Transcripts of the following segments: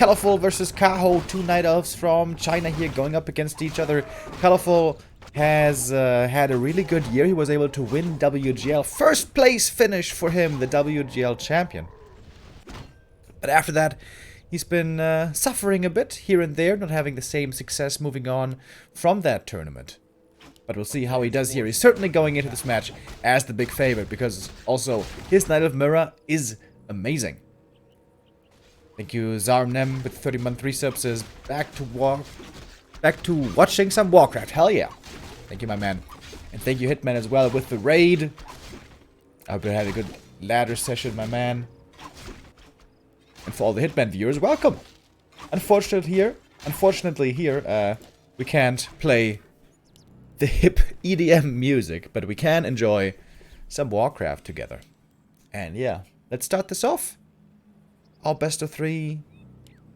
Colorful versus Kaho, two Night Elves from China here going up against each other. Colorful has had a really good year. He was able to win WGL. First place finish for him, the WGL champion. But after that, he's been suffering a bit here and there, not having the same success moving on from that tournament. But we'll see how he does here. He's certainly going into this match as the big favorite, because also his Knight of Mirror is amazing. Thank you, Zarmnem with 30-month resubs is back to watching some Warcraft. Hell yeah. Thank you, my man. And thank you, Hitman, as well with the raid. I hope you had a good ladder session, my man. And for all the Hitman viewers, welcome. Unfortunately here, we can't play the hip EDM music, but we can enjoy some Warcraft together. And yeah, let's start this off. Our best of 3,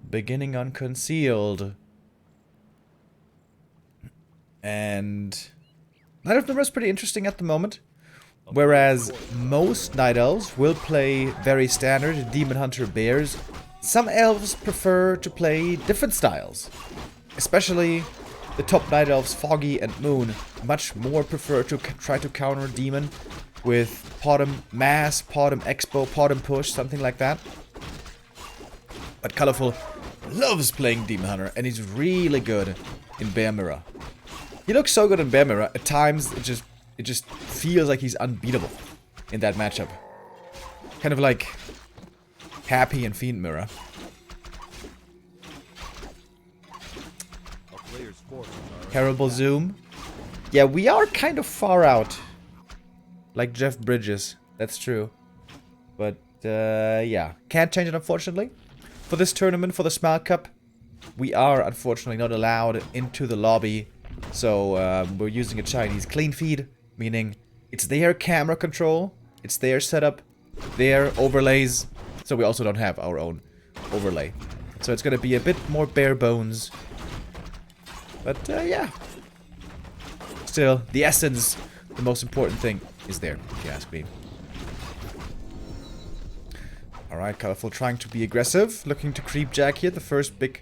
beginning on Concealed. And Knight of Mirror is pretty interesting at the moment. Whereas most Night Elves will play very standard Demon Hunter Bears, some elves prefer to play different styles. Especially the top Night Elves, Foggy and Moon, much more prefer to try to counter Demon with Podem Mass, Podem Expo, Podem Push, something like that. But Colorful loves playing Demon Hunter, and he's really good in Bear Mirror. He looks so good in Bear Mirror, at times it just feels like he's unbeatable in that matchup. Kind of like Happy and Fiend Mirror. Terrible zoom. Yeah, we are kind of far out. Like Jeff Bridges, that's true. But, yeah. Can't change it, unfortunately. For this tournament, for the Smile Cup, we are, unfortunately, not allowed into the lobby. So, we're using a Chinese clean feed, meaning it's their camera control, it's their setup, their overlays. So we also don't have our own overlay. So it's gonna be a bit more bare bones. But, yeah. Still, the essence, the most important thing, is there, if you ask me. Alright, Colorful trying to be aggressive, looking to creep Jack here, the first big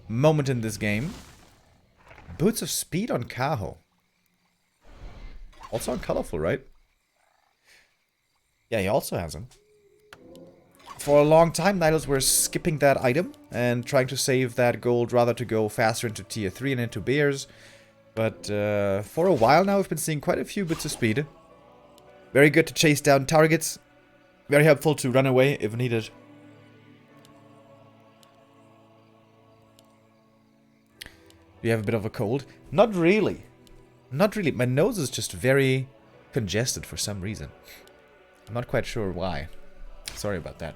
moment in this game. Boots of Speed on Kaho. Also on Colorful, right? Yeah, he also has him. For a long time, Night Elves were skipping that item and trying to save that gold rather to go faster into tier 3 and into bears. But for a while now, we've been seeing quite a few Boots of Speed. Very good to chase down targets. Very helpful to run away if needed. Do you have a bit of a cold? Not really. Not really. My nose is just very congested for some reason. I'm not quite sure why. Sorry about that.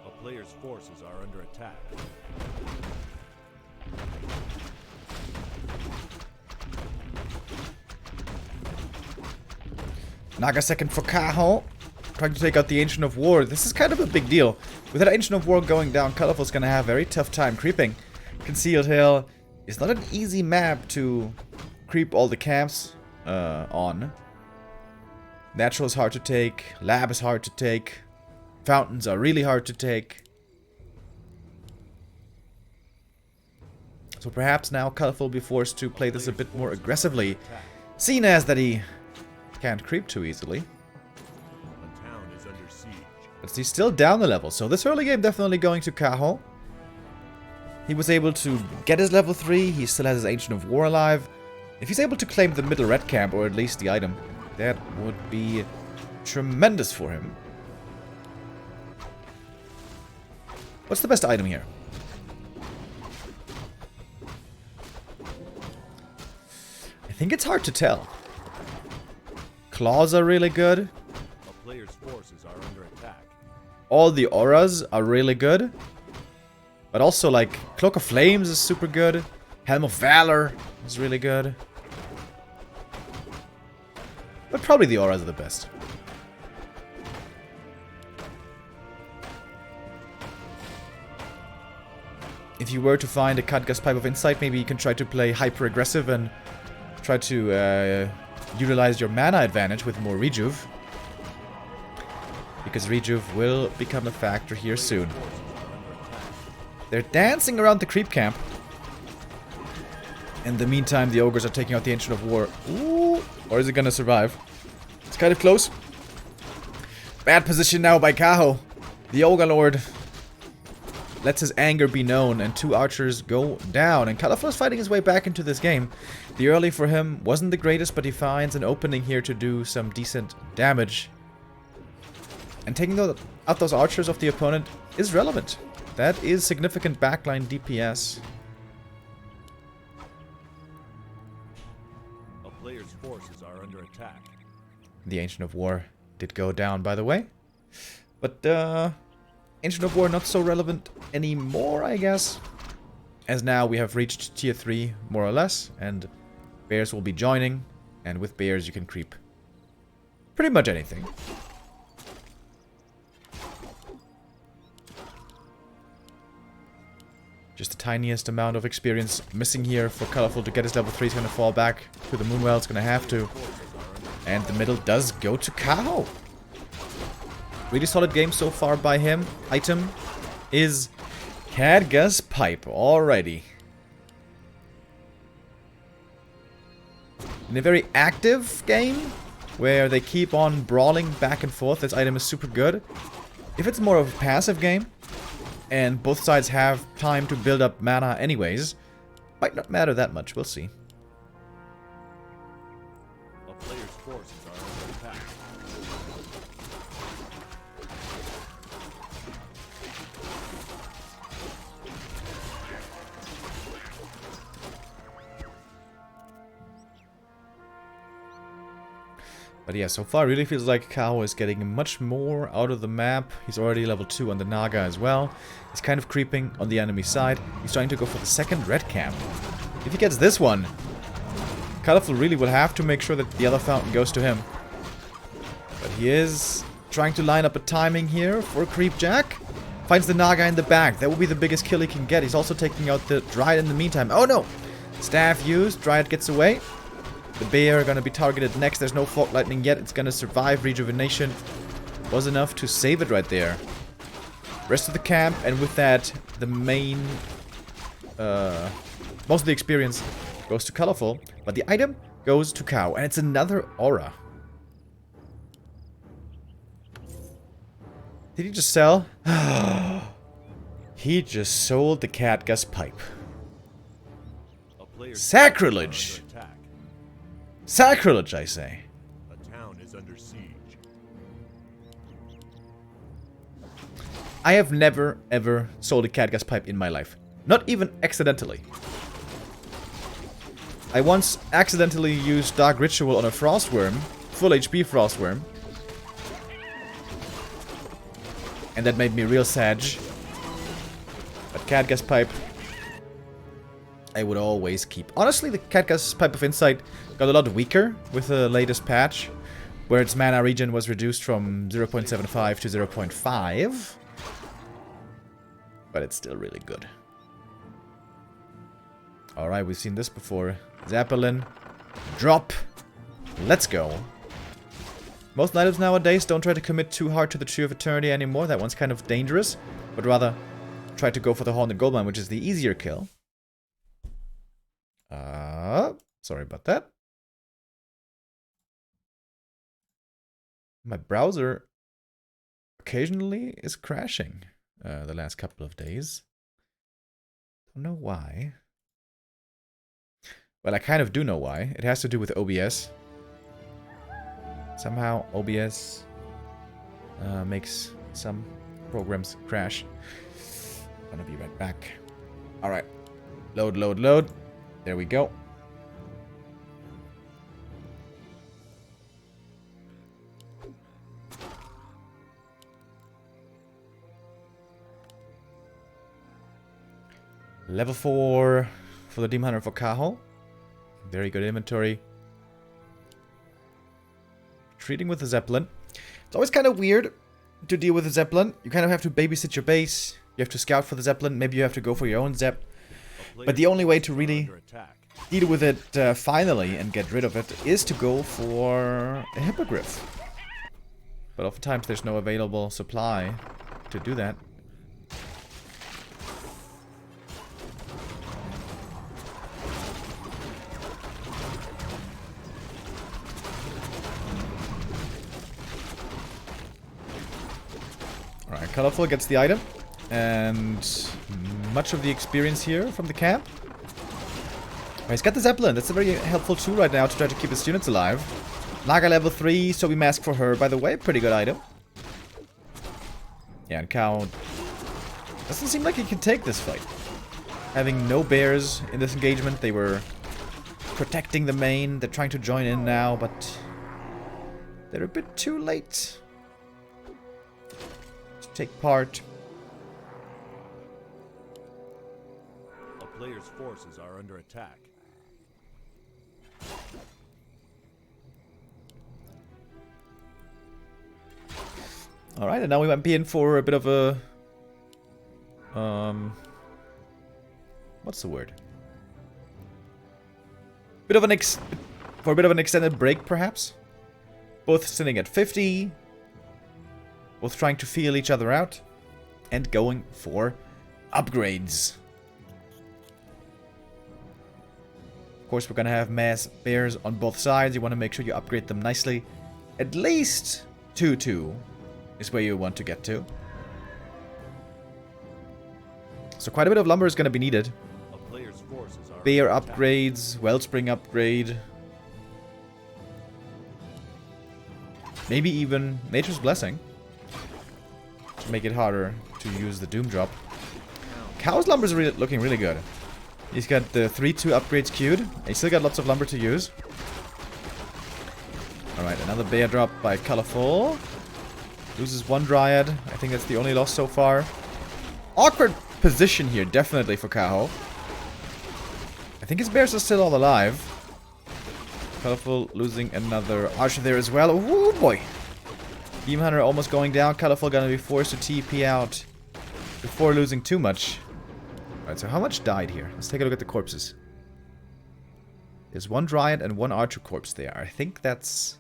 A player's forces are under attack. Naga second for Kaho. Trying to take out the Ancient of War. This is kind of a big deal. With that Ancient of War going down, Colorful's gonna have a very tough time creeping. Concealed Hill is not an easy map to creep all the camps on. Natural is hard to take. Lab is hard to take. Fountains are really hard to take. So perhaps now Colorful will be forced to play this a bit more aggressively, seeing as that he can't creep too easily. But he's still down the level, so this early game definitely going to Kaho. He was able to get his level 3, he still has his Ancient of War alive. If he's able to claim the middle red camp, or at least the item, that would be tremendous for him. What's the best item here? I think it's hard to tell. Claws are really good. A player's forces are under attack. All the auras are really good. But also, like, Cloak of Flames is super good. Helm of Valor is really good. But probably the auras are the best. If you were to find a Khadga's Pipe of Insight, maybe you can try to play hyper-aggressive and try to utilize your mana advantage with more rejuve. Because rejuve will become a factor here soon. They're dancing around the creep camp. In the meantime, the ogres are taking out the Ancient of War. Ooh, or is it gonna survive? It's kind of close. Bad position now by Kaho. The Ogre Lord lets his anger be known, and 2 archers go down. And Colorful is fighting his way back into this game. The early for him wasn't the greatest, but he finds an opening here to do some decent damage. And taking out those archers of the opponent is relevant. That is significant backline DPS. A player's forces are under attack. The Ancient of War did go down, by the way. But, Ancient of War not so relevant anymore, I guess. As now we have reached tier 3, more or less. And bears will be joining. And with bears you can creep pretty much anything. Just the tiniest amount of experience missing here for Colorful to get his level 3. He's going to fall back to the Moonwell. It's going to have to. And the middle does go to Kaho. Really solid game so far by him. Item is Khadga's Pipe. Alrighty. In a very active game, where they keep on brawling back and forth, this item is super good. If it's more of a passive game, and both sides have time to build up mana anyways, might not matter that much. We'll see. A player's forces are under attack. But yeah, so far it really feels like Kaho is getting much more out of the map. He's already level 2 on the Naga as well. He's kind of creeping on the enemy side. He's trying to go for the second red camp. If he gets this one, Colorful really will have to make sure that the other fountain goes to him. But he is trying to line up a timing here for Creep Jack. Finds the Naga in the back. That will be the biggest kill he can get. He's also taking out the Dryad in the meantime. Oh no! Staff used. Dryad gets away. The bear are going to be targeted next. There's no Fog Lightning yet. It's going to survive. Rejuvenation was enough to save it right there. Rest of the camp, and with that, the main... most of the experience goes to Colorful, but the item goes to Cow, and it's another aura. Did he just sell? He just sold the Khadga's Pipe. Sacrilege! Sacrilege, I say. A town is under siege. I have never, ever sold a Khadga's Pipe in my life. Not even accidentally. I once accidentally used Dark Ritual on a Frostworm. Full HP Frostworm. And that made me real sad. But Khadga's Pipe, I would always keep. Honestly, the Khadga's Pipe of Insight got a lot weaker with the latest patch, where its mana regen was reduced from 0.75 to 0.5. But it's still really good. Alright, we've seen this before. Zeppelin. Drop. Let's go. Most items nowadays don't try to commit too hard to the Tree of Eternity anymore. That one's kind of dangerous. But rather try to go for the Haunted Goldmine, which is the easier kill. Sorry about that. My browser occasionally is crashing the last couple of days. Don't know why. Well, I kind of do know why. It has to do with OBS. Somehow OBS makes some programs crash. Gonna be right back. Alright. Load, load, load. There we go. Level 4 for the Demon Hunter for Kaho. Very good inventory. Treating with the Zeppelin. It's always kind of weird to deal with the Zeppelin. You kind of have to babysit your base. You have to scout for the Zeppelin. Maybe you have to go for your own Zepp. But the only way to really deal with it finally and get rid of it is to go for a Hippogriff. But oftentimes there's no available supply to do that. Alright, Colorful gets the item. And much of the experience here from the camp. He's got the Zeppelin. That's a very helpful tool right now to try to keep his units alive. Naga level 3, so we mask for her. By the way, pretty good item. Yeah, and Kaho doesn't seem like he can take this fight. Having no bears in this engagement, they were protecting the main. They're trying to join in now, but they're a bit too late to take part. A player's forces are under attack. Alright, and now we might be in for a bit of a... what's the word? For a bit of an extended break, perhaps? Both sitting at 50. Both trying to feel each other out. And going for upgrades. Of course, we're gonna have mass bears on both sides. You want to make sure you upgrade them nicely. At least 2-2 is where you want to get to. So quite a bit of lumber is going to be needed. A player's forces are Bear under attack. upgrades, Wellspring upgrade. Maybe even Nature's Blessing. To make it harder to use the Doom Drop. Kaho's lumber is looking really good. He's got the 3-2 upgrades queued. He's still got lots of lumber to use. Alright, another bear drop by Colorful. Loses one Dryad. I think that's the only loss so far. Awkward position here, definitely, for Kaho. I think his bears are still all alive. Colorful losing another Archer there as well. Oh boy! Beam Hunter almost going down. Colorful gonna be forced to TP out before losing too much. Alright, so how much died here? Let's take a look at the corpses. There's one Dryad and one Archer corpse there. I think that's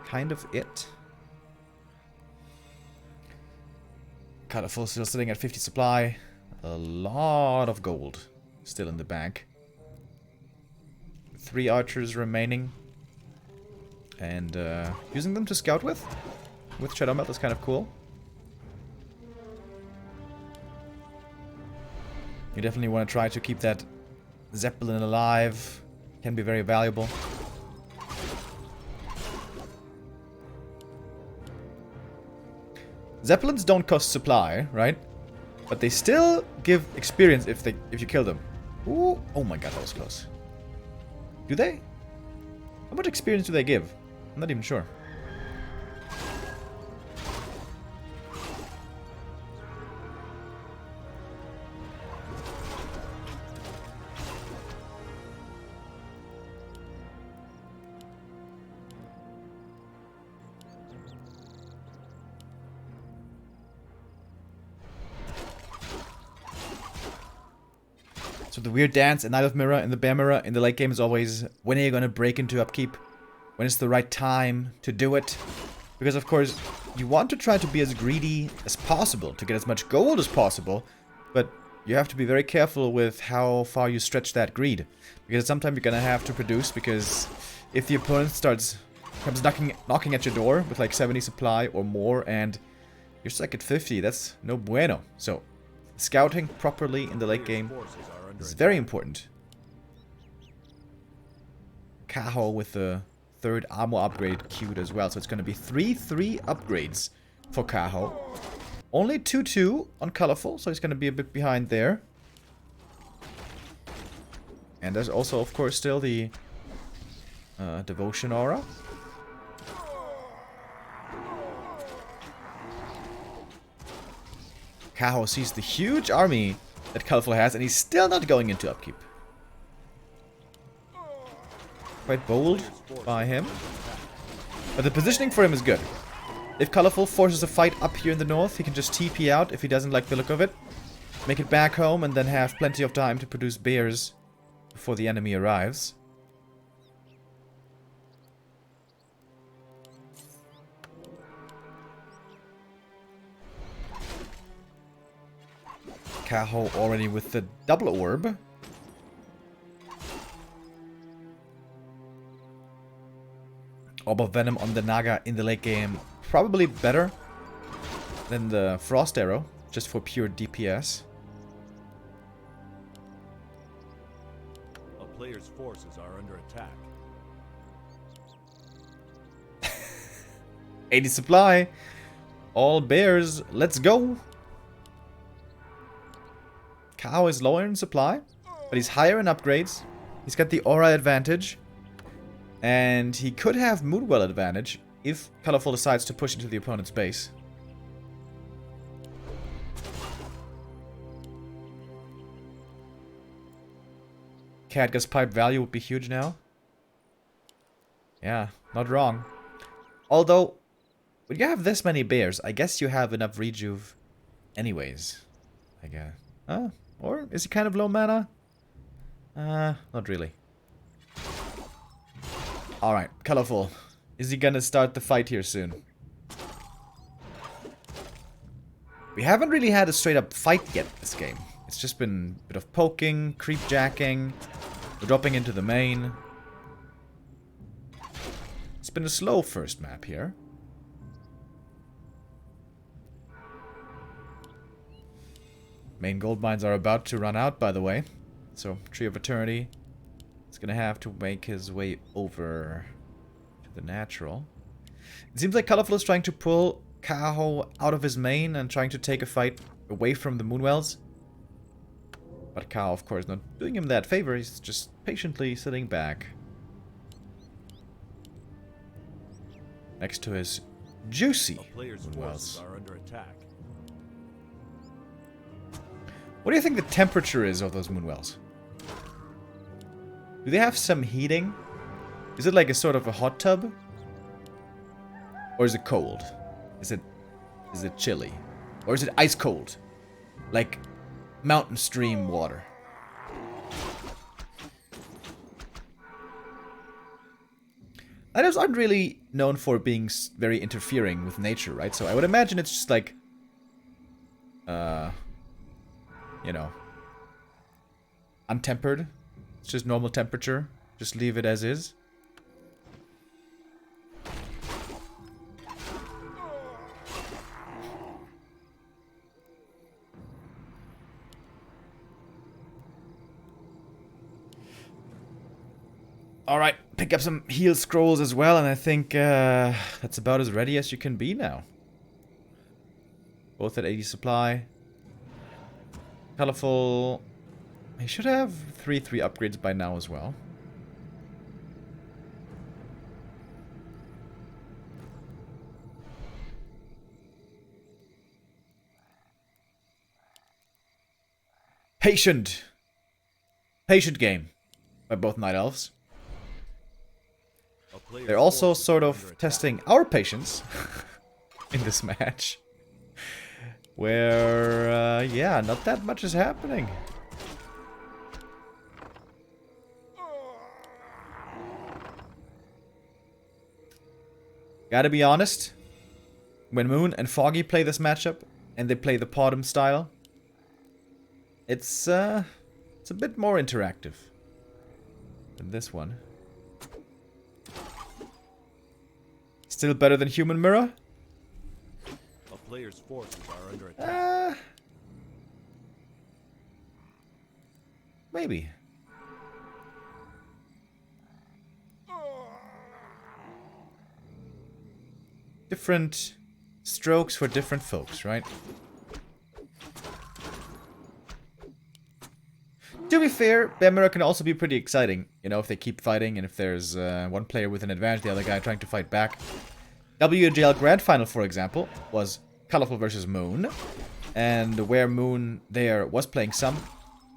kind of it. Colorful still sitting at 50 supply. A lot of gold still in the bank. 3 archers remaining. And using them to scout with Shadow Melt is kind of cool. You definitely want to try to keep that Zeppelin alive. Can be very valuable. Zeppelins don't cost supply, right? But they still give experience if you kill them. Ooh, oh my god, that was close. Do they? How much experience do they give? I'm not even sure. So the weird dance and Knight of Mirror and the Bear Mirror in the late game is always, when are you going to break into upkeep? When is the right time to do it? Because of course, you want to try to be as greedy as possible to get as much gold as possible, but you have to be very careful with how far you stretch that greed. Because sometimes you're going to have to produce, because if the opponent comes knocking at your door with like 70 supply or more and you're stuck at 50, that's no bueno. So, scouting properly in the late game is very important. Kaho with the 3rd armor upgrade queued as well. So it's going to be 3-3 upgrades for Kaho. Only 2-2 on Colorful, so he's going to be a bit behind there. And there's also, of course, still the Devotion Aura. Kaho sees the huge army that Colorful has, and he's still not going into upkeep. Quite bold by him. But the positioning for him is good. If Colorful forces a fight up here in the north, he can just TP out if he doesn't like the look of it. Make it back home and then have plenty of time to produce bears before the enemy arrives. Kaho already with the double orb. Orb of Venom on the Naga in the late game. Probably better than the Frost Arrow, just for pure DPS. A player's forces are under attack. 80 supply. All bears, let's go. Kaho is lower in supply, but he's higher in upgrades. He's got the aura advantage. And he could have Moonwell advantage if Colorful decides to push into the opponent's base. Khadga's pipe value would be huge now. Yeah, not wrong. Although, when you have this many bears, I guess you have enough rejuve anyways. I guess. Or is he kind of low mana? Not really. Alright, Colorful. Is he gonna start the fight here soon? We haven't really had a straight up fight yet this game. It's just been a bit of poking, creep jacking, dropping into the main. It's been a slow first map here. Main gold mines are about to run out, by the way. So, Tree of Eternity is gonna have to make his way over to the natural. It seems like Colorful is trying to pull Kaho out of his main and trying to take a fight away from the Moonwells. But Kaho, of course, not doing him that favor. He's just patiently sitting back. Next to his juicy Moonwells. Are under attack. What do you think the temperature is of those Moonwells? Do they have some heating? Is it like a sort of a hot tub? Or is it cold? Is it chilly? Or is it ice cold? Like mountain stream water? Items aren't really known for being very interfering with nature, right? So I would imagine it's just like, you know, untempered. It's just normal temperature. Just leave it as is. Alright, pick up some heal scrolls as well, and I think that's about as ready as you can be now. Both at 80 supply. Colorful. He should have 3/3 upgrades by now as well. Patient game by both Night Elves. They're also sort of testing our patience in this match. Where, yeah, not that much is happening. Gotta be honest, when Moon and Foggy play this matchup, and they play the Podum style, it's a bit more interactive than this one. Still better than Human Mirror? A player's forces are under attack. Maybe. Different strokes for different folks, right? To be fair, Bear Mirror can also be pretty exciting. You know, if they keep fighting and if there's one player with an advantage, the other guy trying to fight back. WGL Grand Final, for example, was Colorful versus Moon. And where Moon there was playing some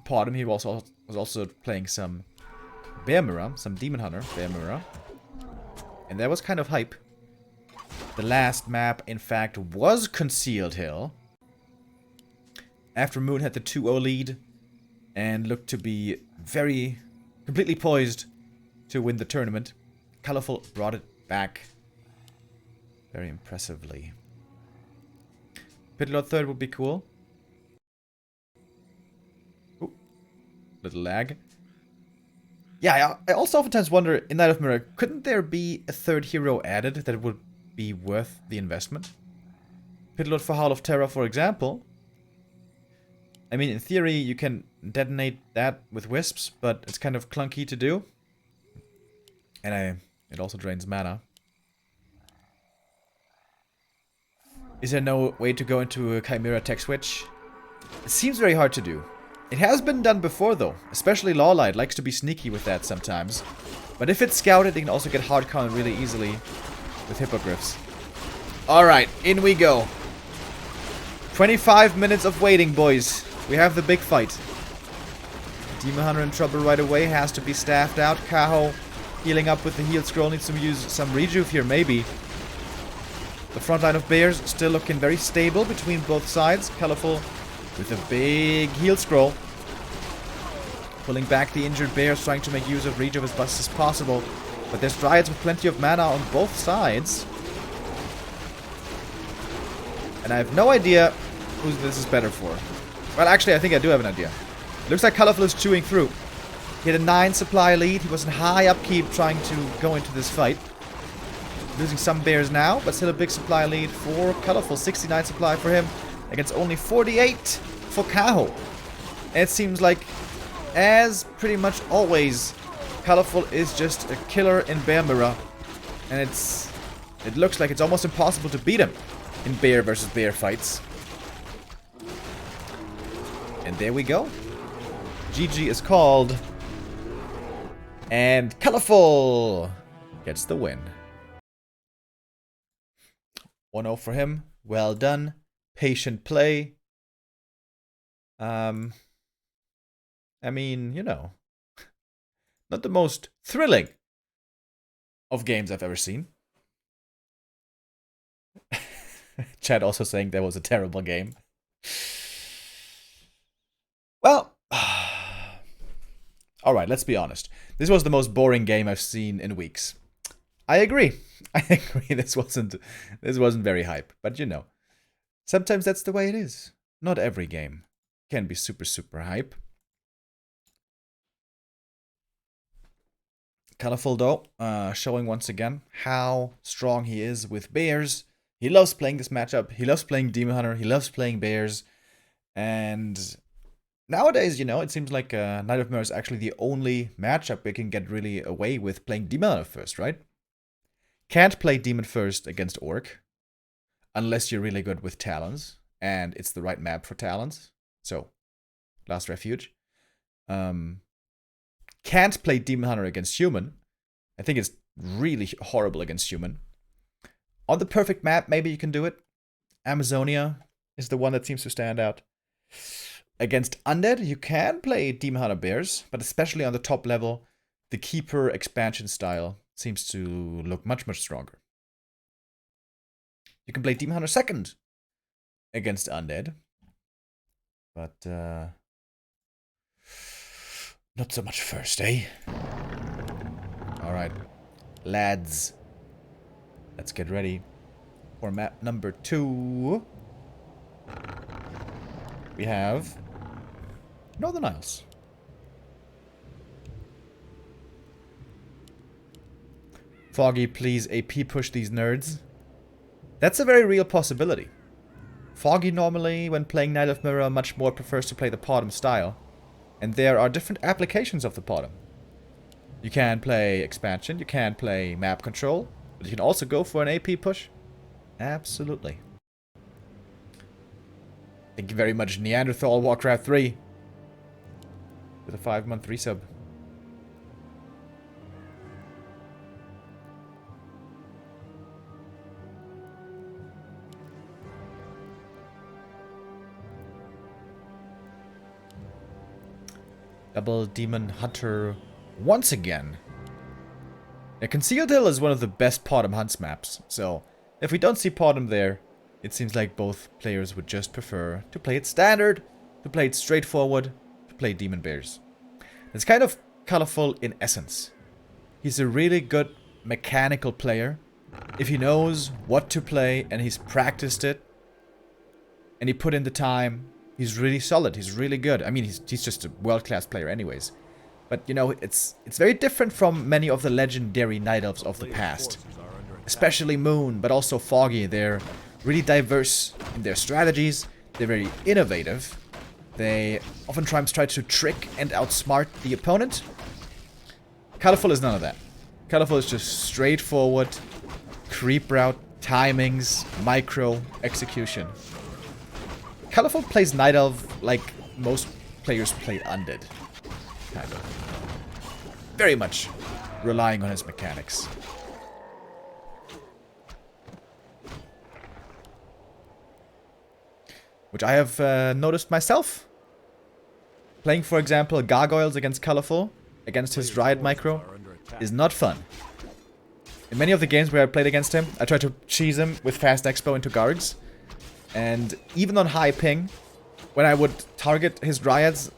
Podum, he was also playing some Bear Mirror, some Demon Hunter Bear Mirror. And that was kind of hype. The last map, in fact, was Concealed Hill. After Moon had the 2-0 lead and looked to be very completely poised to win the tournament. Colorful brought it back very impressively. Pit Lord third would be cool. Ooh, little lag. Yeah, I also oftentimes wonder, in Night of Mirror, couldn't there be a third hero added that would be worth the investment? Pit Lord for Howl of Terror, for example. I mean, in theory, you can detonate that with wisps, but it's kind of clunky to do. And it also drains mana. Is there no way to go into a Chimera tech switch? It seems very hard to do. It has been done before, though. Especially Lawlight likes to be sneaky with that sometimes. But if it's scouted, it can also get hard counted really easily with Hippogriffs. Alright, in we go. 25 minutes of waiting, boys. We have the big fight. Demon Hunter in trouble right away. Has to be staffed out. Kaho healing up with the heal scroll. Needs to use some rejuve here, maybe. The front line of bears still looking very stable between both sides. Colorful with a big heal scroll. Pulling back the injured bears, trying to make use of rejuve as best as possible. But there's Dryads with plenty of mana on both sides. And I have no idea who this is better for. Well, actually, I think I do have an idea. Looks like Colorful is chewing through. He had a 9 supply lead. He was in high upkeep trying to go into this fight. Losing some bears now, but still a big supply lead for Colorful. 69 supply for him against only 48 for Kaho. And it seems like, as pretty much always, Colorful is just a killer in Bear Mirror. And it looks like it's almost impossible to beat him in bear versus bear fights. And there we go. GG is called. And Colorful gets the win. 1-0 for him. Well done. Patient play. I mean, you know, not the most thrilling of games I've ever seen. Chad also saying that was a terrible game. Well, alright, let's be honest. This was the most boring game I've seen in weeks. I agree. I agree. This wasn't very hype, but you know, sometimes that's the way it is. Not every game can be super, super hype. Colorful though, showing once again how strong he is with bears. He loves playing this matchup. He loves playing Demon Hunter. He loves playing bears. And nowadays, you know, it seems like Night of Mirror is actually the only matchup we can get really away with playing Demon Hunter first, right? Can't play Demon first against Orc. Unless you're really good with Talons. And it's the right map for Talons. So, Last Refuge. Can't play Demon Hunter against Human. I think it's really horrible against Human. On the perfect map, maybe you can do it. Amazonia is the one that seems to stand out. Against Undead, you can play Demon Hunter Bears, but especially on the top level, the Keeper expansion style seems to look much, much stronger. You can play Demon Hunter second against Undead, but not so much first, eh? Alright, lads. Let's get ready for map number 2. We have Northern Isles. Foggy, please AP push these nerds. That's a very real possibility. Foggy normally, when playing Night of Mirror, much more prefers to play the Potom style. And there are different applications of the Potom. You can play expansion, you can play map control, but you can also go for an AP push. Absolutely. Thank you very much, Neanderthal Warcraft 3. With a 5-month resub. Double Demon Hunter once again. Now, Concealed Hill is one of the best Potom Hunts maps, so if we don't see Potom there, it seems like both players would just prefer to play it standard, to play it straightforward, to play Demon Bears. It's kind of Colorful in essence. He's a really good mechanical player. If he knows what to play and he's practiced it and he put in the time, he's really solid. He's really good. I mean, he's just a world-class player anyways. But, you know, it's very different from many of the legendary Night Elves of the past. Especially Moon, but also Foggy. They're really diverse in their strategies. They're very innovative. They oftentimes try to trick and outsmart the opponent. Colorful is none of that. Colorful is just straightforward, creep route, timings, micro, execution. Colorful plays Night Elf like most players play Undead. Kind of. Very much relying on his mechanics. Which I have noticed myself. Playing, for example, Gargoyles against Colorful, against his Riot Micro, is not fun. In many of the games where I played against him, I tried to cheese him with Fast Expo into Gargs. And even on high ping, when I would target his Dryads,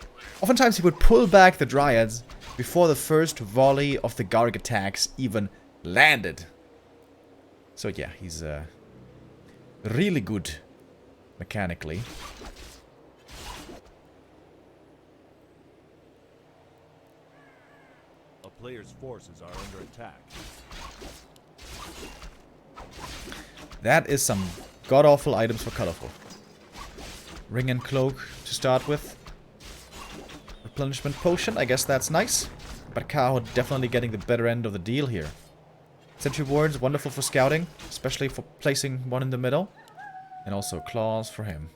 oftentimes he would pull back the Dryads before the first volley of the Garg attacks even landed. So yeah, he's really good mechanically. A player's forces are under attack. That is some god-awful items for Colorful. Ring and Cloak to start with. Replenishment Potion, I guess that's nice. But Kaho definitely getting the better end of the deal here. Sentry Wards, wonderful for scouting, especially for placing one in the middle. And also Claws for him.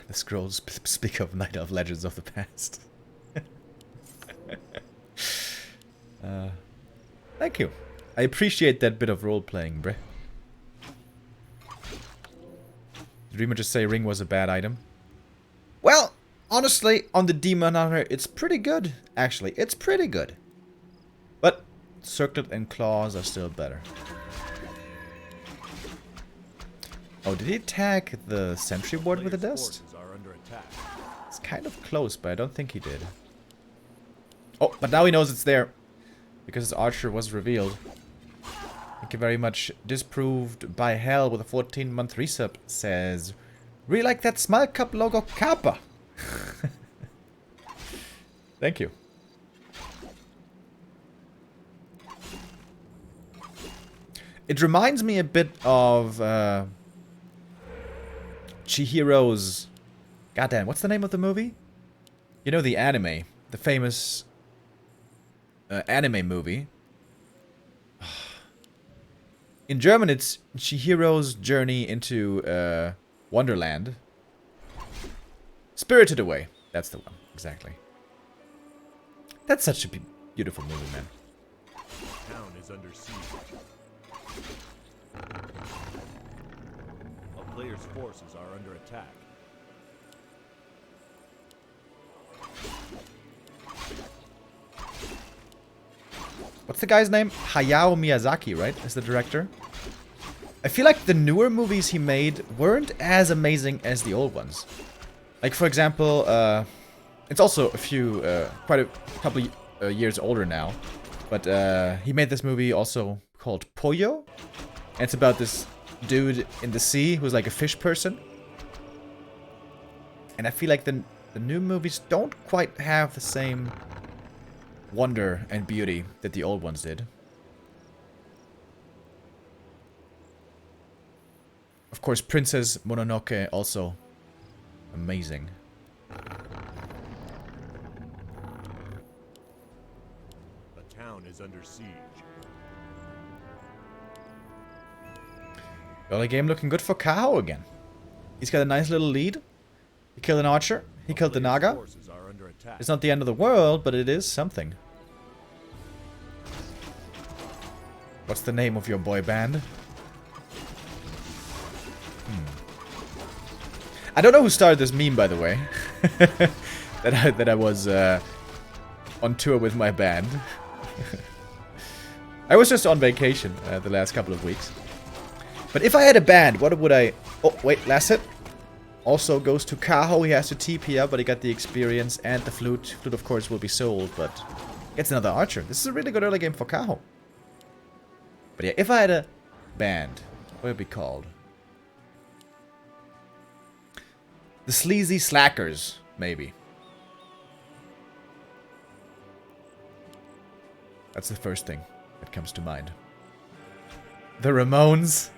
The scrolls speak of Night Elf legends of the past. Thank you. I appreciate that bit of role-playing, bruh. Did Remo just say Ring was a bad item? Well, honestly, on the Demon Hunter, it's pretty good. Actually, it's pretty good. But Circlet and Claws are still better. Oh, did he attack the Sentry Ward with the dust? It's kind of close, but I don't think he did. Oh, but now he knows it's there. Because his archer was revealed. Thank you very much. Disproved by hell with a 14-month resub says, really like that Smile Cup logo Kappa. Thank you. It reminds me a bit of Chihiro's... Goddamn, what's the name of the movie? You know, the anime. The famous anime movie. In German, it's Chihiro's Journey into Wonderland. Spirited Away. That's the one, exactly. That's such a beautiful movie, man. The town is under siege. A player's forces are under attack. What's the guy's name? Hayao Miyazaki, right? Is the director? I feel like the newer movies he made weren't as amazing as the old ones. Like, for example, it's also a few, quite a couple years older now. But he made this movie also called Pollo. And it's about this dude in the sea who's like a fish person. And I feel like the new movies don't quite have the same wonder and beauty that the old ones did. Of course, Princess Mononoke also amazing. The town is under siege. Early game looking good for Kaho again. He's got a nice little lead. He killed an archer. He killed the Naga. It's not the end of the world, but it is something. What's the name of your boy band? I don't know who started this meme, by the way. that I was on tour with my band. I was just on vacation the last couple of weeks. But if I had a band, what would I... Oh, wait, last hit. Also goes to Kaho. He has to TP up, but he got the experience and the flute. Flute, of course, will be sold, but gets another archer. This is a really good early game for Kaho. But yeah, if I had a band, what would it be called? The Sleazy Slackers, maybe. That's the first thing that comes to mind. The Ramones.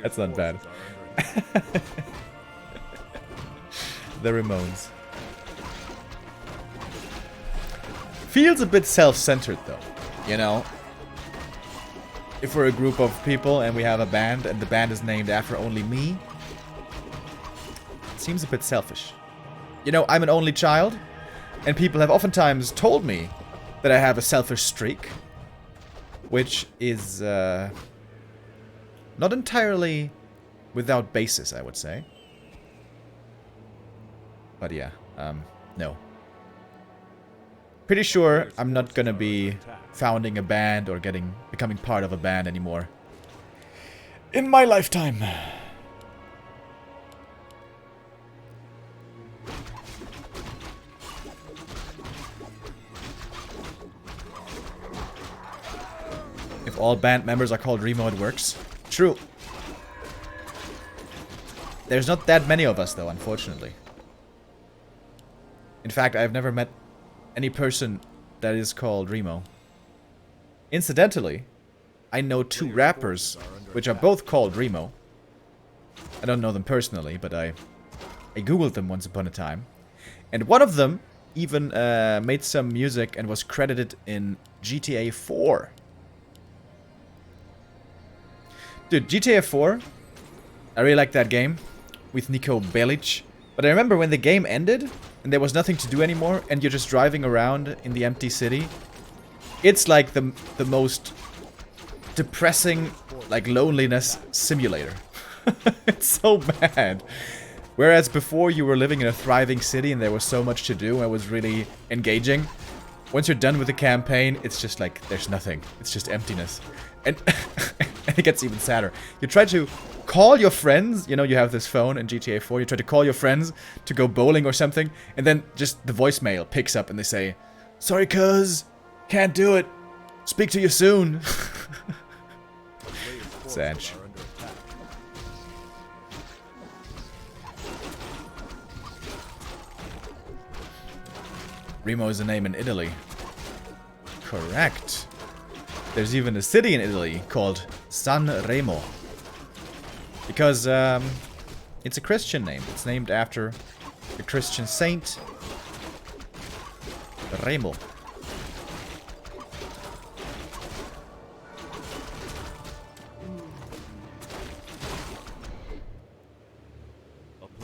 That's not bad. The Ramones. Feels a bit self-centered though, you know? If we're a group of people and we have a band and the band is named after only me, it seems a bit selfish. You know, I'm an only child, and people have oftentimes told me that I have a selfish streak, which is not entirely without basis, I would say. But yeah, no. Pretty sure I'm not gonna be founding a band or becoming part of a band anymore in my lifetime. If all band members are called Remo, it works. True. There's not that many of us, though, unfortunately. In fact, I've never met any person that is called Remo. Incidentally, I know 2 rappers, which are both called Remo. I don't know them personally, but I googled them once upon a time. And one of them even made some music and was credited in GTA 4. Dude, GTA 4, I really like that game with Niko Bellic. But I remember when the game ended and there was nothing to do anymore and you're just driving around in the empty city. It's like the most depressing, like, loneliness simulator. It's so bad. Whereas before you were living in a thriving city and there was so much to do and it was really engaging. Once you're done with the campaign, it's just like, there's nothing. It's just emptiness. And, and it gets even sadder. You try to call your friends, you know, you have this phone in GTA 4, you try to call your friends to go bowling or something, and then just the voicemail picks up and they say, "Sorry cuz, can't do it. Speak to you soon." Sad. Remo is a name in Italy. Correct. There's even a city in Italy called San Remo. Because it's a Christian name. It's named after the Christian saint Remo.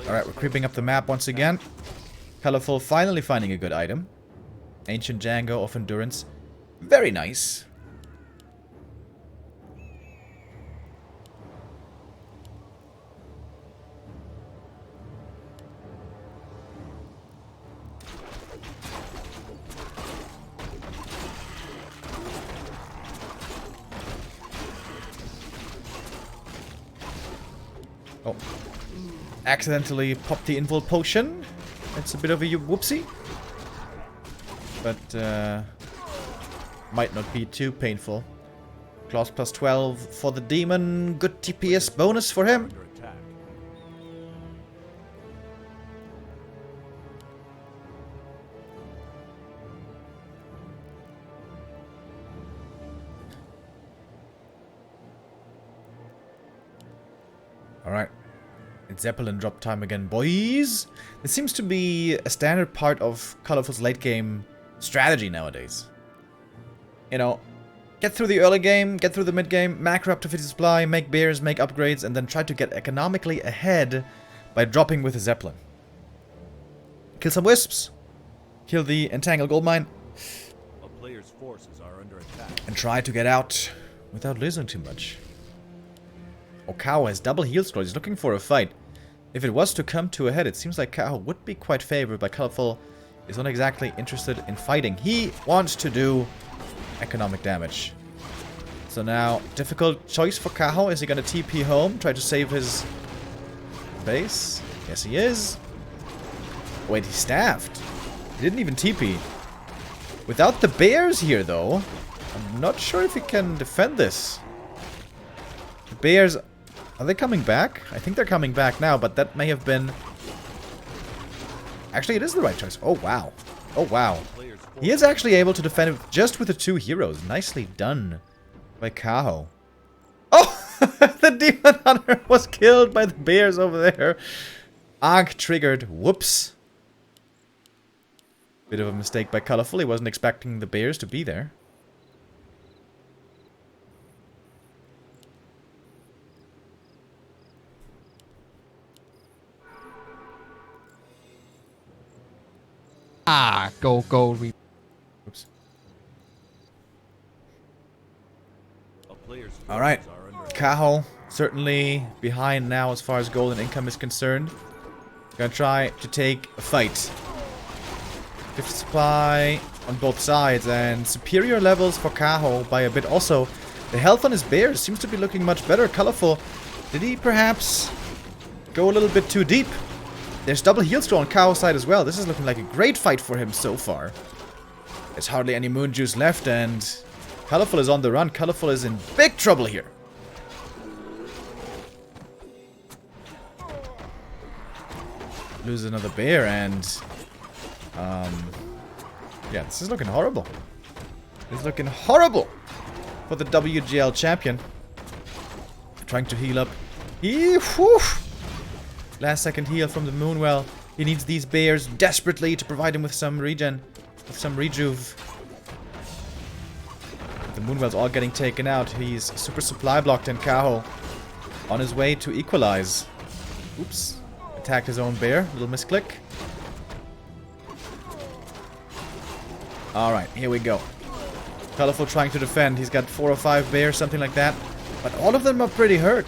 Alright, we're creeping up the map once again. Colorful finally finding a good item. Ancient Django of Endurance. Very nice. Oh. Accidentally popped the invul potion. It's a bit of a whoopsie. But, might not be too painful. Claws plus 12 for the demon. Good TPS bonus for him. Alright. It's Zeppelin drop time again, boys. This seems to be a standard part of Colorful's late game strategy nowadays. You know, get through the early game, get through the mid game, macro up to 50 supply, make beers, make upgrades, and then try to get economically ahead by dropping with a Zeppelin. Kill some wisps. Kill the entangled gold mine. A player's forces are under attack. And try to get out without losing too much. Oh, Kaho has double heal scroll. He's looking for a fight. If it was to come to a head, it seems like Kaho would be quite favored, but Colorful is not exactly interested in fighting. He wants to do economic damage. So now, difficult choice for Kaho. Is he gonna TP home, try to save his base? Yes, he is. Wait, he staffed. He didn't even TP. Without the bears here, though, I'm not sure if he can defend this. The bears, are they coming back? I think they're coming back now, but that may have been... Actually, it is the right choice. Oh, wow. Oh, wow. He is actually able to defend it just with the 2 heroes. Nicely done by Kaho. Oh! The Demon Hunter was killed by the bears over there. Arc triggered. Whoops. Bit of a mistake by Colorful. He wasn't expecting the bears to be there. Go. Oops. A player's Alright. forces are under Kaho certainly behind now as far as gold and income is concerned. Gonna try to take a fight. 50 supply on both sides and superior levels for Kaho by a bit. Also, the health on his bears seems to be looking much better. Colorful. Did he perhaps go a little bit too deep? There's double heal scroll on Kaho's side as well. This is looking like a great fight for him so far. There's hardly any moon juice left and Colorful is on the run. Colorful is in big trouble here. Lose another bear and yeah, this is looking horrible. It's looking horrible for the WGL champion. Trying to heal up. Last second heal from the Moonwell. He needs these bears desperately to provide him with some regen, with some rejuve. The Moonwell's all getting taken out. He's super supply blocked and Kaho on his way to equalize. Oops. Attacked his own bear. Little misclick. Alright, here we go. Colorful trying to defend. He's got 4 or 5 bears, something like that. But all of them are pretty hurt.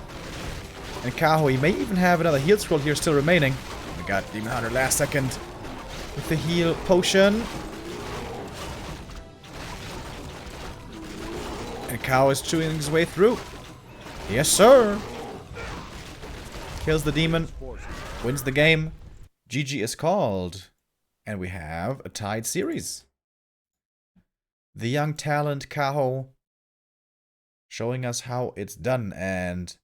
And Kaho, he may even have another heal scroll here still remaining. We got Demon Hunter last second with the heal potion. And Kaho is chewing his way through. Yes, sir. Kills the demon. Wins the game. GG is called. And we have a tied series. The young talent Kaho showing us how it's done and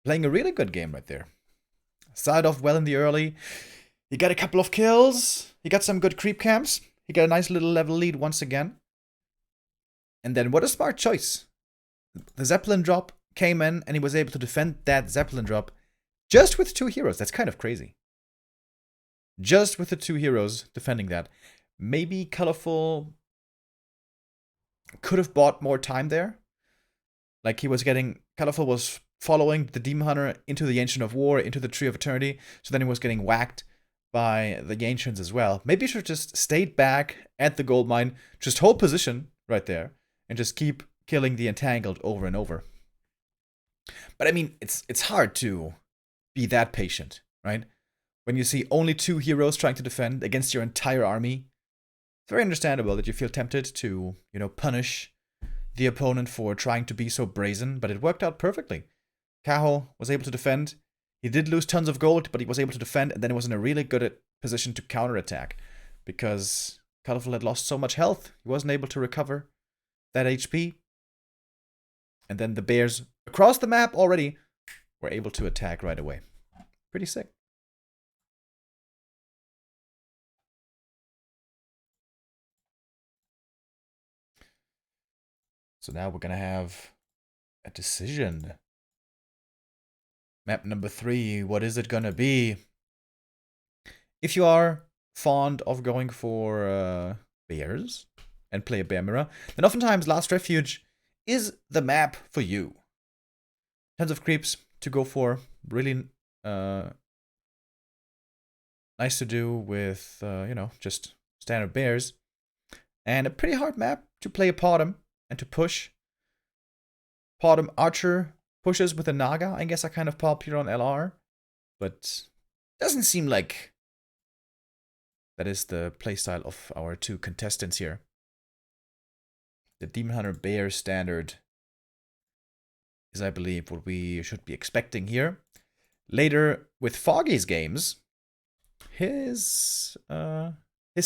playing a really good game right there. Started off well in the early. He got a couple of kills. He got some good creep camps. He got a nice little level lead once again. And then what a smart choice. The Zeppelin drop came in and he was able to defend that Zeppelin drop just with 2 heroes. That's kind of crazy. Just with the 2 heroes defending that. Maybe Colorful could have bought more time there. Like he was getting... Colorful was following the Demon Hunter into the Ancient of War, into the Tree of Eternity. So then he was getting whacked by the Ancients as well. Maybe he should have just stayed back at the gold mine. Just hold position right there. And just keep killing the Entangled over and over. But I mean, it's hard to be that patient, right? When you see only 2 heroes trying to defend against your entire army. It's very understandable that you feel tempted to, punish the opponent for trying to be so brazen. But it worked out perfectly. Kaho was able to defend. He did lose tons of gold, but he was able to defend. And then he was in a really good position to counterattack. Because Colorful had lost so much health. He wasn't able to recover that HP. And then the bears across the map already were able to attack right away. Pretty sick. So now we're going to have a decision. Map number 3, what is it going to be? If you are fond of going for bears and play a bear mirror, then oftentimes Last Refuge is the map for you. Tons of creeps to go for. Really nice to do with, just standard bears. And a pretty hard map to play a Potom and to push. Potom Archer pushes with a Naga. I guess are kind of popular on LR. But doesn't seem like that is the playstyle of our 2 contestants here. The Demon Hunter Bear standard is, I believe, what we should be expecting here. Later, with Foggy's games, his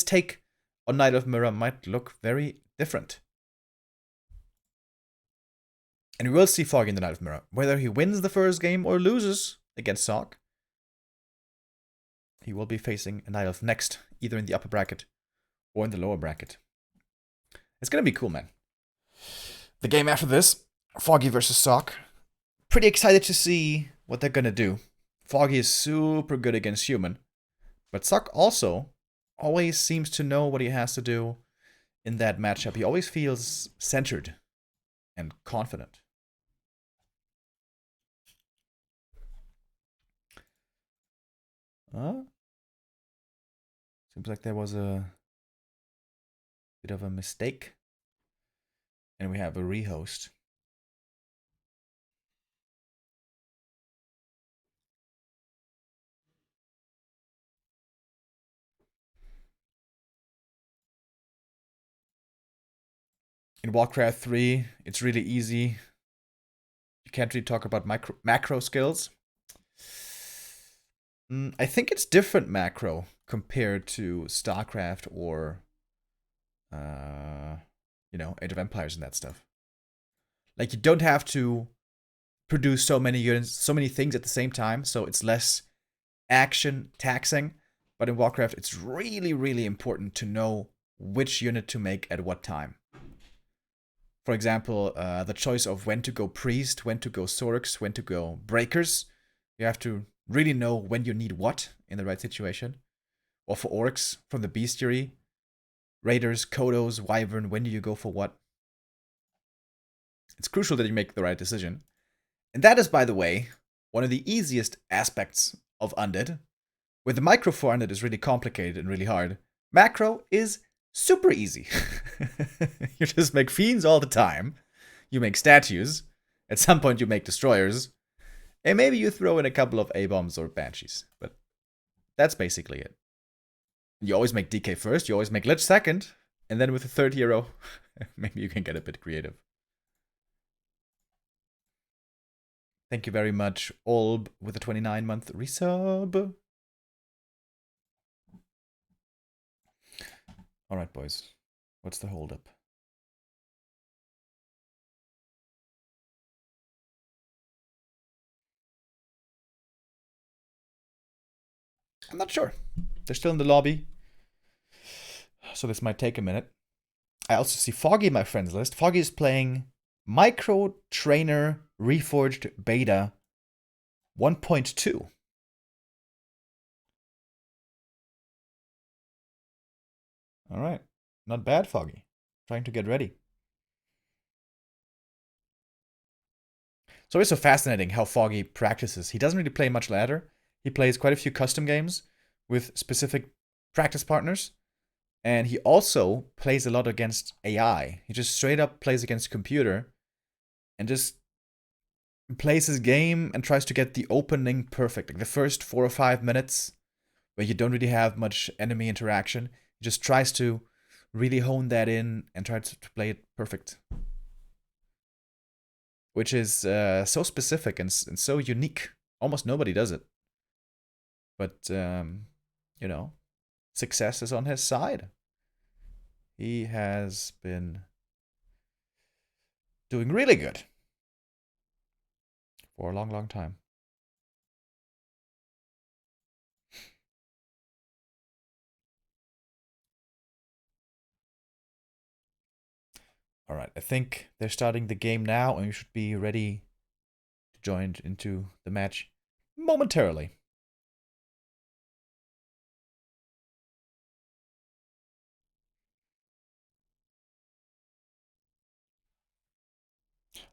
take on Knight of Mirror might look very different. And we will see Foggy in the Knight of Mirror. Whether he wins the first game or loses against Sock, he will be facing a Knight Elf next, either in the upper bracket or in the lower bracket. It's gonna be cool, man. The game after this, Foggy versus Sock. Pretty excited to see what they're gonna do. Foggy is super good against human, but Sock also always seems to know what he has to do in that matchup. He always feels centered and confident. Seems like there was a bit of a mistake. And we have a rehost. In Warcraft 3, it's really easy. You can't really talk about macro skills. I think it's different macro compared to StarCraft or, Age of Empires and that stuff. Like, you don't have to produce so many units, so many things at the same time, so it's less action taxing. But in Warcraft, it's really, really important to know which unit to make at what time. For example, the choice of when to go Priest, when to go Sorks, when to go Breakers. You have to really know when you need what in the right situation. Or for Orcs, from the Bestiary. Raiders, Kodos, Wyvern, when do you go for what? It's crucial that you make the right decision. And that is, by the way, one of the easiest aspects of Undead. Where the micro for Undead is really complicated and really hard, macro is super easy. You just make fiends all the time. You make statues. At some point you make destroyers. And maybe you throw in a couple of A-bombs or banshees. But that's basically it. You always make DK first, you always make Lich second. And then with the third hero, maybe you can get a bit creative. Thank you very much, Olb, with a 29-month resub. Alright, boys. What's the holdup? I'm not sure. They're still in the lobby. So this might take a minute. I also see Foggy in my friends list. Foggy is playing Micro Trainer Reforged Beta 1.2. Alright. Not bad, Foggy. Trying to get ready. So it's so fascinating how Foggy practices. He doesn't really play much ladder. He plays quite a few custom games with specific practice partners. And he also plays a lot against AI. He just straight up plays against computer and just plays his game and tries to get the opening perfect. Like the first 4 or 5 minutes where you don't really have much enemy interaction. He just tries to really hone that in and try to play it perfect. Which is so specific and so unique. Almost nobody does it. But, success is on his side. He has been doing really good for a long, long time. All right, I think they're starting the game now, and you should be ready to join into the match momentarily.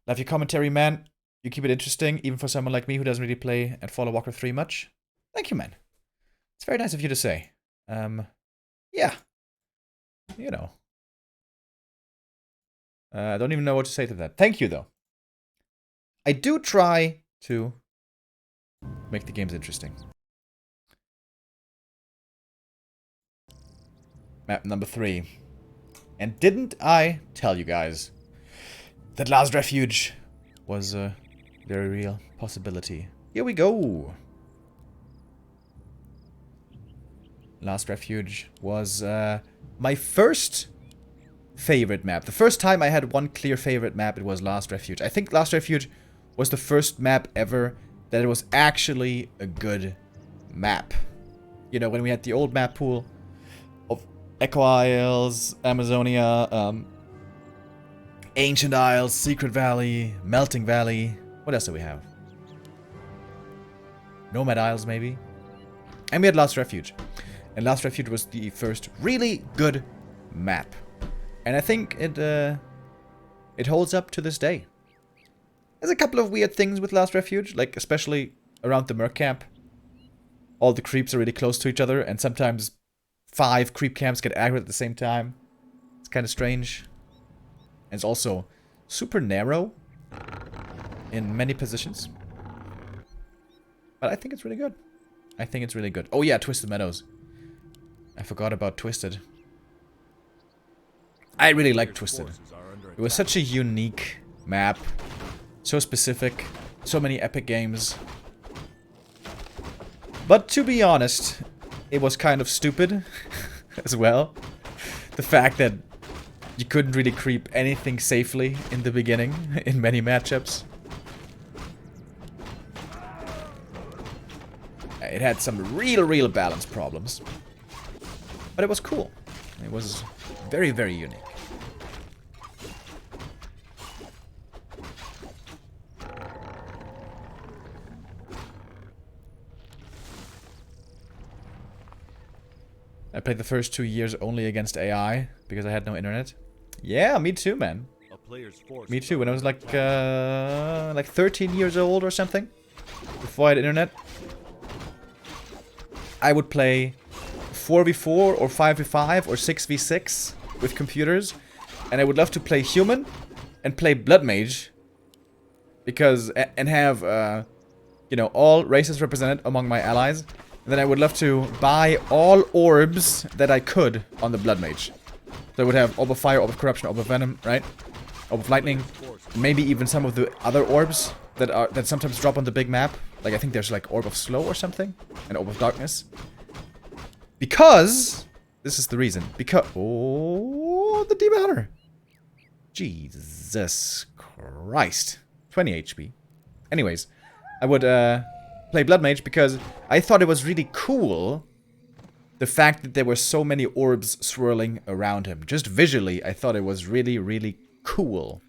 Love your commentary, man. You keep it interesting, even for someone like me who doesn't really play and follow Warcraft 3 much. Thank you, man. It's very nice of you to say. Yeah. I don't even know what to say to that. Thank you, though. I do try to make the games interesting. Map number 3. And didn't I tell you guys that Last Refuge was a very real possibility? Here we go. Last Refuge was my first favorite map. The first time I had one clear favorite map, it was Last Refuge. I think Last Refuge was the first map ever that it was actually a good map. You know, when we had the old map pool of Echo Isles, Amazonia, Ancient Isles, Secret Valley, Melting Valley. What else do we have? Nomad Isles, maybe? And we had Last Refuge. And Last Refuge was the first really good map. And I think it holds up to this day. There's a couple of weird things with Last Refuge, like especially around the Merc camp. All the creeps are really close to each other, and sometimes 5 creep camps get aggroed at the same time. It's kind of strange. And it's also super narrow in many positions. But I think it's really good. I think it's really good. Oh yeah, Twisted Meadows. I forgot about Twisted. I really like Twisted. It was such a unique map. So specific. So many epic games. But to be honest, it was kind of stupid as well. The fact that you couldn't really creep anything safely in the beginning in many matchups. It had some real balance problems. But it was cool. It was very, very unique. I played the first 2 years only against AI because I had no internet. Yeah, me too, man. Me too. When I was like 13 years old or something, before I had internet, I would play 4v4 or 5v5 or 6v6 with computers, and I would love to play human and play blood mage because and have you know, all races represented among my allies. And then I would love to buy all orbs that I could on the blood mage. So I would have Orb of Fire, Orb of Corruption, Orb of Venom, right? Orb of Lightning, maybe even some of the other orbs that sometimes drop on the big map. Like I think there's like Orb of Slow or something, and Orb of Darkness. Because this is the reason. Because oh, the Demon Hunter. Jesus Christ, 20 HP. Anyways, I would play Blood Mage because I thought it was really cool. The fact that there were so many orbs swirling around him. Just visually, I thought it was really cool.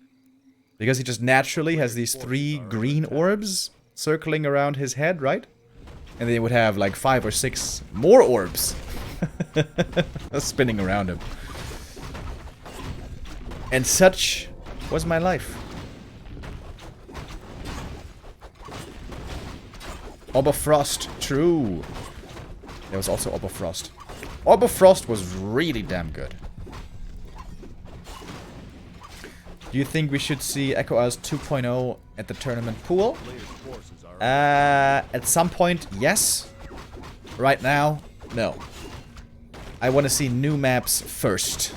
Because he just naturally has these 3 green orbs circling around his head, right? And they would have like 5 or 6 more orbs spinning around him. And such was my life. Orb of Frost, true. There was also Orb of Frost. Orb of Frost was really damn good. Do you think we should see Echo Isles 2.0 at the tournament pool? At some point, yes. Right now, no. I want to see new maps first.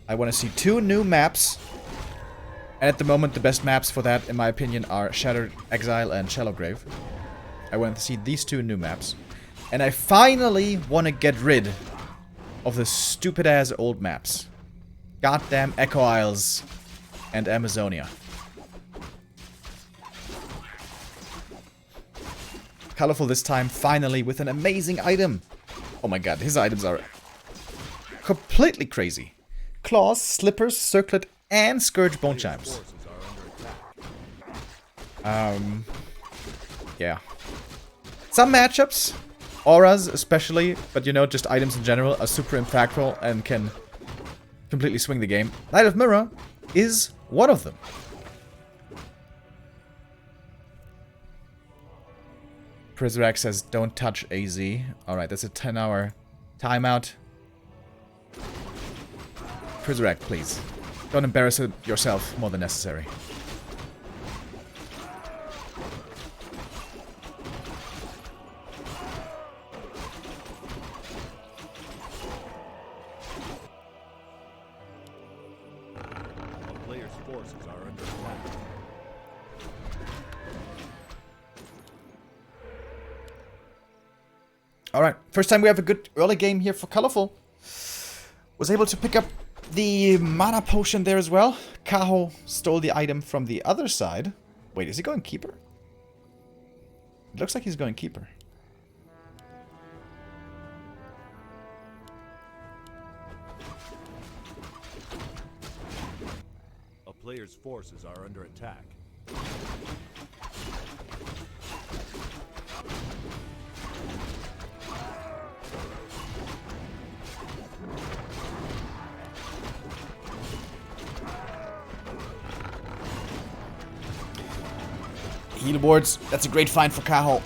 I want to see 2 new maps. And at the moment, the best maps for that, in my opinion, are Shattered Exile and Shallow Grave. I want to see these 2 new maps. And I finally want to get rid of the stupid-ass old maps. Goddamn Echo Isles and Amazonia. Colorful this time, finally, with an amazing item. Oh my god, his items are completely crazy. Claws, Slippers, Circlet, and Scourge Bone Chimes. Yeah. Some matchups, auras especially, but you know, just items in general are super impactful and can completely swing the game. Knight of Mirror is one of them. Prizrak says, don't touch AZ. Alright, that's a 10-hour timeout. Prizrak, please. Don't embarrass yourself more than necessary. forces are under attack. Alright, first time we have a good early game here for Colorful. Was able to pick up the mana potion there as well. Kaho stole the item from the other side. Wait, is he going Keeper? It looks like he's going Keeper. A player's forces are under attack. Heal boards, that's a great find for Kaho.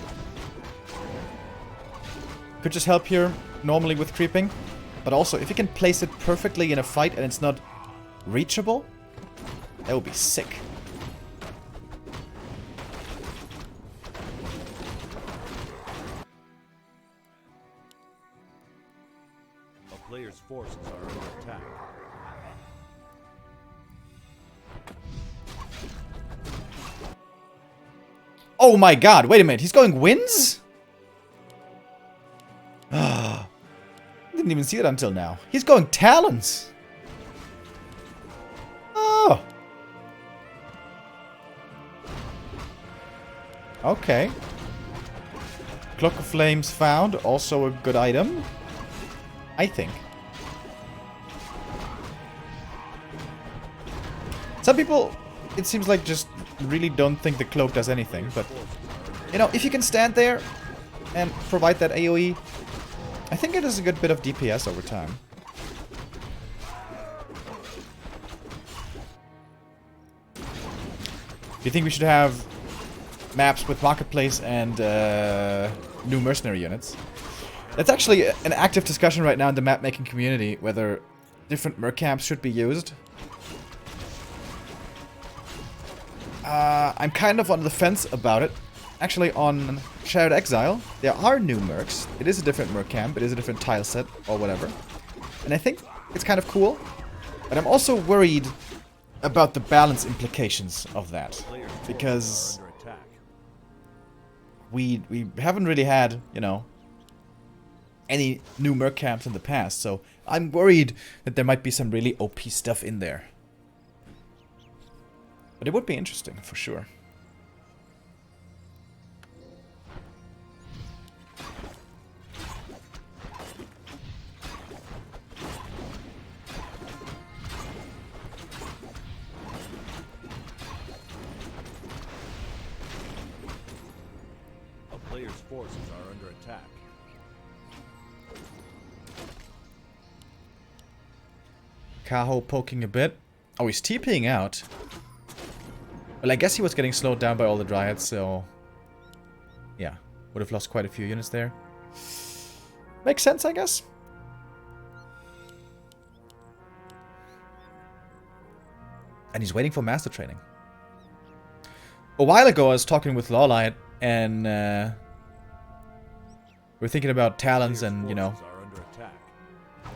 Could just help here, normally with creeping. But also, if you can place it perfectly in a fight and it's not reachable, that would be sick. A player's forces are under attack. Oh my god, wait a minute, he's going wins? Didn't even see it until now. He's going talons. Oh. Okay. Cloak of Flames found, also a good item. I think. Some people, it seems like, just really don't think the cloak does anything, but you know, if you can stand there and provide that AoE, I think it is a good bit of DPS over time. Do you think we should have maps with Marketplace and new mercenary units? That's actually an active discussion right now in the map making community, whether different merc camps should be used. I'm kind of on the fence about it. Actually, on Shared Exile, there are new mercs. It is a different merc camp, it is a different tile set, or whatever. And I think it's kind of cool. But I'm also worried about the balance implications of that. Because we haven't really had, you know, any new merc camps in the past. So I'm worried that there might be some really OP stuff in there. But it would be interesting, for sure. A player's forces are under attack. Kaho poking a bit. Oh, he's TPing out. Well, I guess he was getting slowed down by all the Dryads, so... yeah, would have lost quite a few units there. Makes sense, I guess. And he's waiting for Master Training. A while ago, I was talking with Lawlight, and we're thinking about talents and, you know,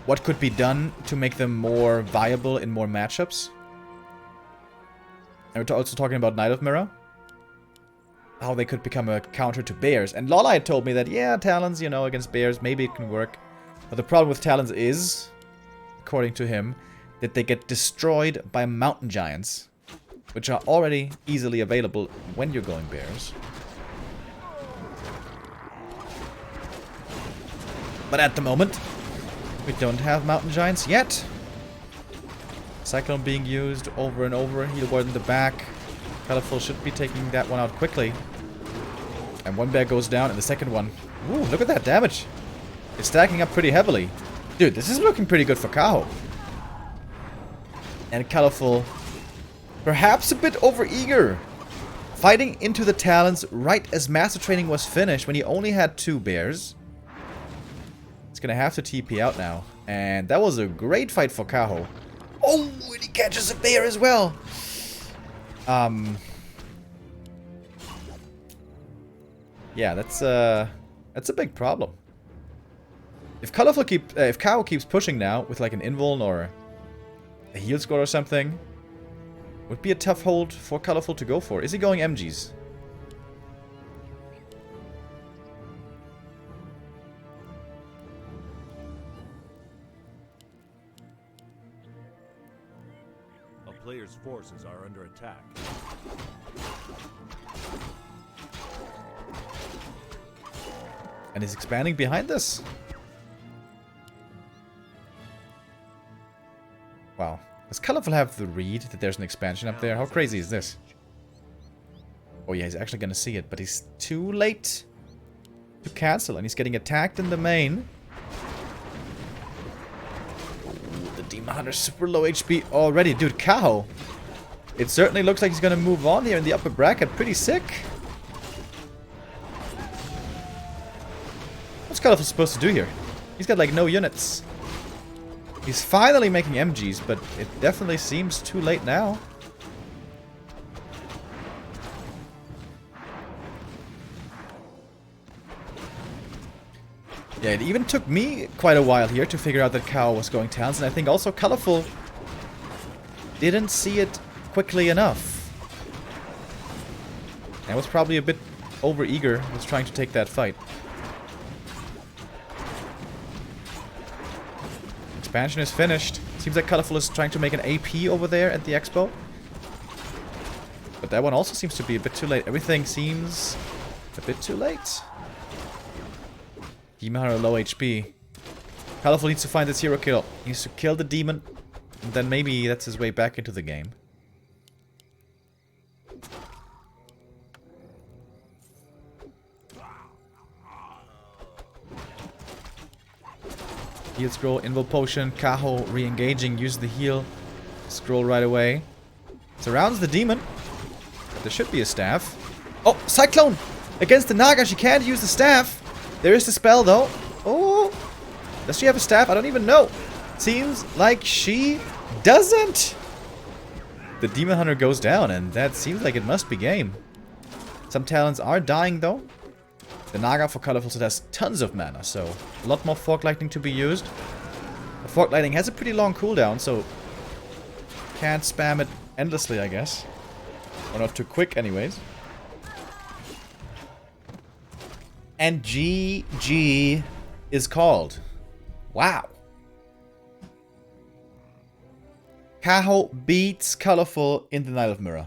what could be done to make them more viable in more matchups. And we're also talking about Knight of Mirror. How they could become a counter to bears. And Lawlight told me that, yeah, talons, you know, against bears, maybe it can work. But the problem with talons is, according to him, that they get destroyed by mountain giants, which are already easily available when you're going bears. But at the moment, we don't have mountain giants yet. Cyclone being used over and over. Heal ward in the back. Colorful should be taking that one out quickly. And one bear goes down, and the second one... ooh, look at that damage. It's stacking up pretty heavily. Dude, this is looking pretty good for Kaho. And Colorful, perhaps a bit overeager. Fighting into the talons right as Master Training was finished when he only had 2 bears. He's gonna have to TP out now. And that was a great fight for Kaho. Oh, and he catches a bear as well. Yeah, that's a big problem. If if Kaho keeps pushing now with like an invuln or a heal score or something, Would be a tough hold for Colorful to go for. Is he going MGs? A player's forces are under attack. And he's expanding behind us. Wow. Does Colorful have the read that there's an expansion up there? How crazy is this? Oh yeah, he's actually gonna see it, but he's too late to cancel, and he's getting attacked in the main. Ooh, the Demon Hunter's super low HP already. Dude, Kaho. It certainly looks like he's gonna move on here in the upper bracket. Pretty sick. What's Colorful supposed to do here? He's got like no units. He's finally making MGs, but it definitely seems too late now. Yeah, it even took me quite a while here to figure out that Kaho was going Talons, and I think also Colorful didn't see it quickly enough. And was probably a bit over-eager, was trying to take that fight. Expansion is finished. Seems like Colorful is trying to make an AP over there at the expo. But that one also seems to be a bit too late. Everything seems a bit too late. Demon Hunter low HP. Colorful needs to find this hero kill. He needs to kill the demon. And then maybe that's his way back into the game. Heal scroll, invo potion, Kaho re-engaging, use the heal scroll right away. Surrounds the demon. But there should be a staff. Oh, Cyclone! Against the Naga, she can't use the staff. There is the spell though. Oh! Does she have a staff? I don't even know. Seems like she doesn't. The Demon Hunter goes down, and that seems like it must be game. Some talents are dying though. The Naga for Colorful set has tons of mana, so a lot more Fork Lightning to be used. The Fork Lightning has a pretty long cooldown, so can't spam it endlessly, I guess. Or not too quick, anyways. And GG is called. Wow. Kaho beats Colorful in the Night of Mirror.